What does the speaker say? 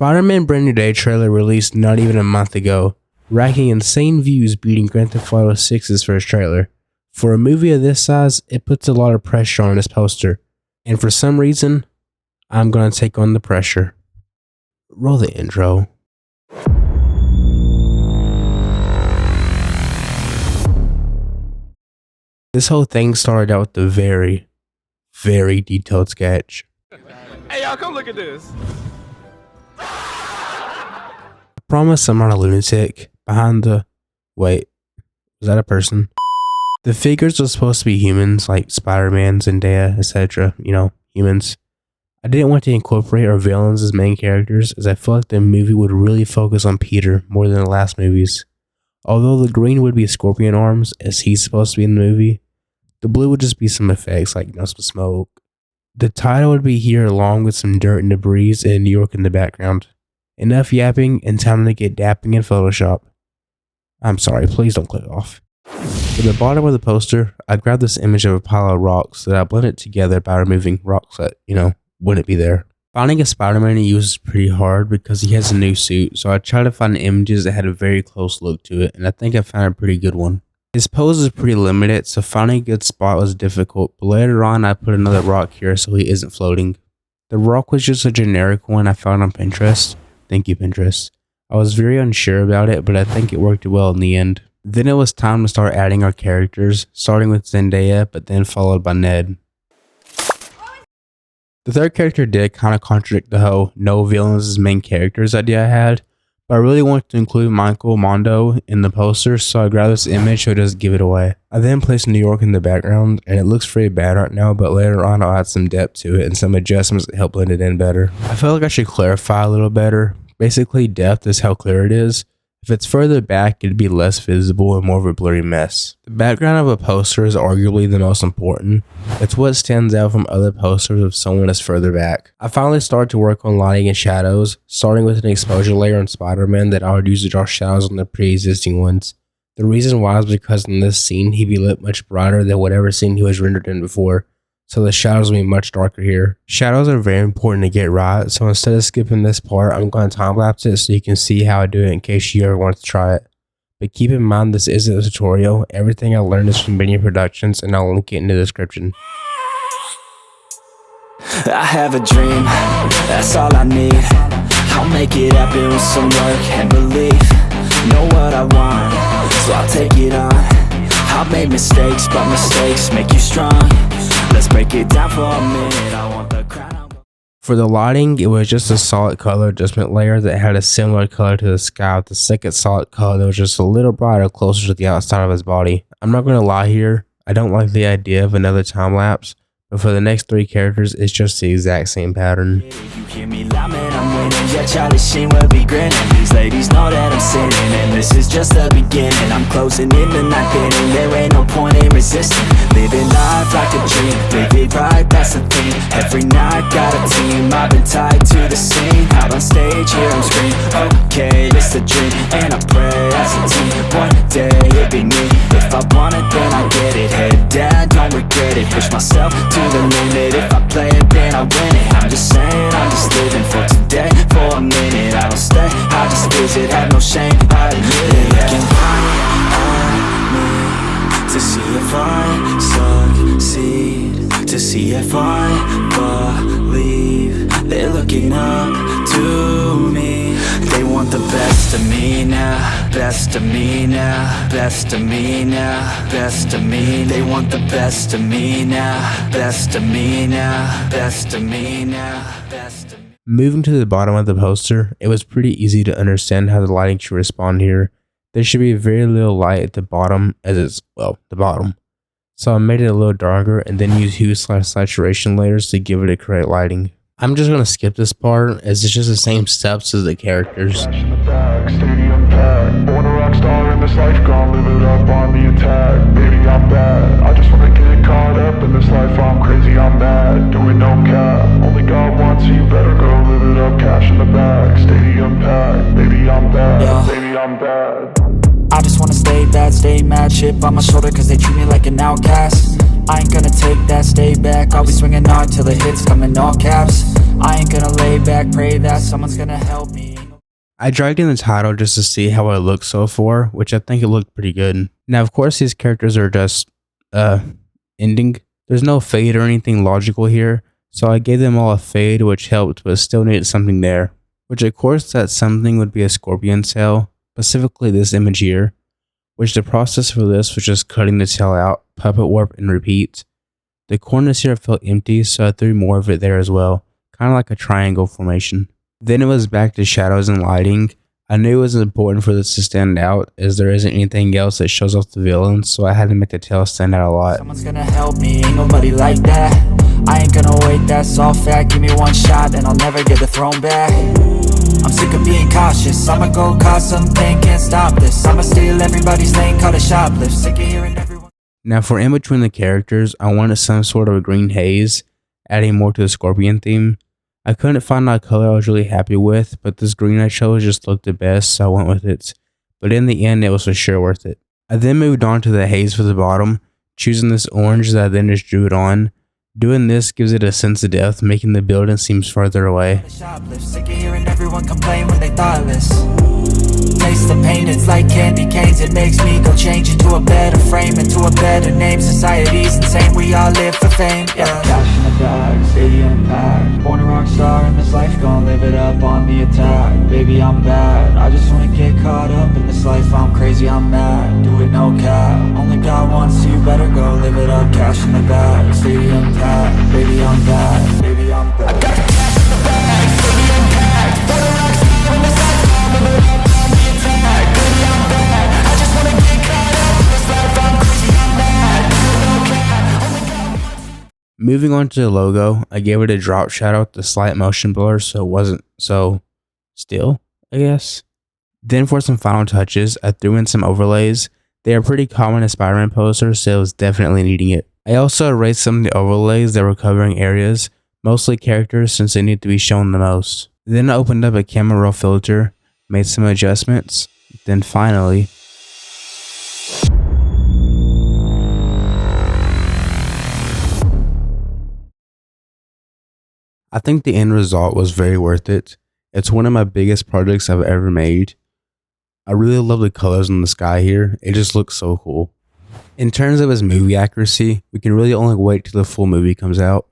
Spider-Man Brand New Day trailer released not even a month ago, racking insane views, beating Grand Theft Auto 6's first trailer. For a movie of this size, it puts a lot of pressure on this poster, and for some reason, I'm gonna take on the pressure. Roll the intro. This whole thing started out with a very, very detailed sketch. Hey y'all, come look at this. I promise I'm not a lunatic. Behind the... Wait, was that a person? The figures are supposed to be humans, like Spider-Man, Zendaya, etc. You know, humans. I didn't want to incorporate our villains as main characters, as I felt like the movie would really focus on Peter more than the last movies. Although the green would be scorpion arms, as he's supposed to be in the movie, the blue would just be some effects, like, you know, some smoke. The title would be here along with some dirt and debris and New York in the background. Enough yapping and time to get dapping in Photoshop. I'm sorry, please don't click off. From the bottom of the poster, I grabbed this image of a pile of rocks that I blended together by removing rocks that, you know, wouldn't be there. Finding a Spider-Man he uses pretty hard because he has a new suit, so I tried to find images that had a very close look to it, and I think I found a pretty good one. His pose is pretty limited, so finding a good spot was difficult, but later on I put another rock here so he isn't floating. The rock was just a generic one I found on Pinterest. Thank you, Pinterest. I was very unsure about it, but I think it worked well in the end. Then it was time to start adding our characters, starting with Zendaya, but then followed by Ned. The third character did kind of contradict the whole no villains as main characters idea I had, but I really wanted to include Michael Mondo in the poster, so I grabbed this image to just give it away. I then placed New York in the background, and it looks pretty bad right now, but later on I'll add some depth to it and some adjustments that help blend it in better. I felt like I should clarify a little better. Basically, depth is how clear it is. If it's further back, it'd be less visible and more of a blurry mess. The background of a poster is arguably the most important. It's what stands out from other posters if someone is further back. I finally started to work on lighting and shadows, starting with an exposure layer on Spider-Man that I would use to draw shadows on the pre-existing ones. The reason why is because in this scene, he'd be lit much brighter than whatever scene he was rendered in before, so the shadows will be much darker here. Shadows are very important to get right, so instead of skipping this part, I'm going to time-lapse it so you can see how I do it in case you ever want to try it. But keep in mind this isn't a tutorial, everything I learned is from Vinny Productions, and I'll link it in the description. I have a dream, that's all I need. I'll make it happen with some work and belief. Know what I want, so I'll take it on. I've made mistakes, but mistakes make you strong. Let's break it down for a minute. I want the crown. For the lighting, it was just a solid color adjustment layer that had a similar color to the sky, with the second solid color that was just a little brighter closer to the outside of his body. I'm not going to lie here, I don't like the idea of another time lapse, but for the next three characters, it's just the exact same pattern. You hear me loud, man, I'm winning. Yeah, Charlie Sheen will be grinning. These ladies know that I'm sinning, and this is just the beginning. I'm closing in the ninth inning, there ain't no point in resisting. Living life like a dream, live it right, that's the thing. Every night got a team, I've been tied to the scene. Out on stage, hear them scream, okay, this a dream. And I pray as a team, one day it'll be me. If I want it, then I get it. Head down, don't regret it. Push myself to the limit. If I play it, then I win it. I'm just saying, I'm just living for today. For a minute, I don't stay, I just visit. Have no shame, I admit it. Looking at me to see if I succeed, to see if I believe. They're looking up to me. They want the best of me now, best of me now, best of me now, best of me. They want the best of me now, best of me now, best of me now, best of me. Moving to the bottom of the poster, it was pretty easy to understand how the lighting should respond here. There should be very little light at the bottom, as it's, well, the bottom. So I made it a little darker and then used hue/saturation layers to give it a correct lighting. I'm just gonna skip this part as it's just the same steps as the characters. Born a rock star in this life, gonna live it up on the attack. Baby, I'm bad, I just wanna get caught up in this life. I'm crazy, I'm mad, doing no cap. Only God wants you, better go live it up. Cash in the bag, stadium packed. Baby, I'm bad, baby, I'm bad. I just wanna stay bad, stay mad, chip on my shoulder cause they treat me like an outcast. I ain't gonna take that, stay back. I'll be swinging hard till the hits come in all caps. I ain't gonna lay back, pray that someone's gonna help me. I dragged in the title just to see how it looked so far, which I think it looked pretty good. Now, of course, these characters are just, ending. There's no fade or anything logical here, so I gave them all a fade, which helped, but still needed something there. Which, of course, that something would be a scorpion tail, specifically this image here, which the process for this was just cutting the tail out, puppet warp, and repeat. The corners here felt empty, so I threw more of it there as well, kind of like a triangle formation. Then it was back to shadows and lighting. I knew it was important for this to stand out, as there isn't anything else that shows off the villain, so I had to make the tail stand out a lot. Someone's gonna help me, ain't nobody like that. I ain't gonna wait, that's all fact. Give me one shot and I'll never get the throne back. I'm sick of being cautious, I'ma go cause something, can't stop this. I'ma steal everybody's lane, call it shoplift. Sick of hearing everyone. Now for in between the characters, I wanted some sort of a green haze, adding more to the scorpion theme. I couldn't find a color I was really happy with, but this green I chose just looked the best, so I went with it. But in the end, it was for sure worth it. I then moved on to the haze for the bottom, choosing this orange that I then just drew it on. Doing this gives it a sense of depth, making the building seem further away. Sick of hearing everyone complain when they thoughtless. Taste the pain, it's like candy canes. It makes me go change into a better frame, into a better name. Society's insane, we all live for fame. Yeah. Cash in the bag, stadium packed. Born a rock star in this life, gonna live it up on the attack. Baby, I'm bad, I just wanna get caught up in this life. I'm crazy, I'm mad, do it no cap. Only God wants you, better go live it up. Cash in the bag, stadium packed. Baby, I'm bad, baby, I'm bad. I got the cash in the bag, stadium packed. Born a rock star in this life, gonna live it up on the attack. Baby, I'm bad, I just wanna get caught up in this life. I'm crazy, I'm mad, do it no cap. Only God wants you. Moving on to the logo, I gave it a drop shadow with the slight motion blur so it wasn't so still, I guess. Then for some final touches, I threw in some overlays. They are pretty common in Spider-Man posters, so it was definitely needing it. I also erased some of the overlays that were covering areas, mostly characters since they need to be shown the most. Then I opened up a camera raw filter, made some adjustments, then finally, I think the end result was very worth it. It's one of my biggest projects I've ever made. I really love the colors in the sky here, it just looks so cool. In terms of its movie accuracy, we can really only wait till the full movie comes out.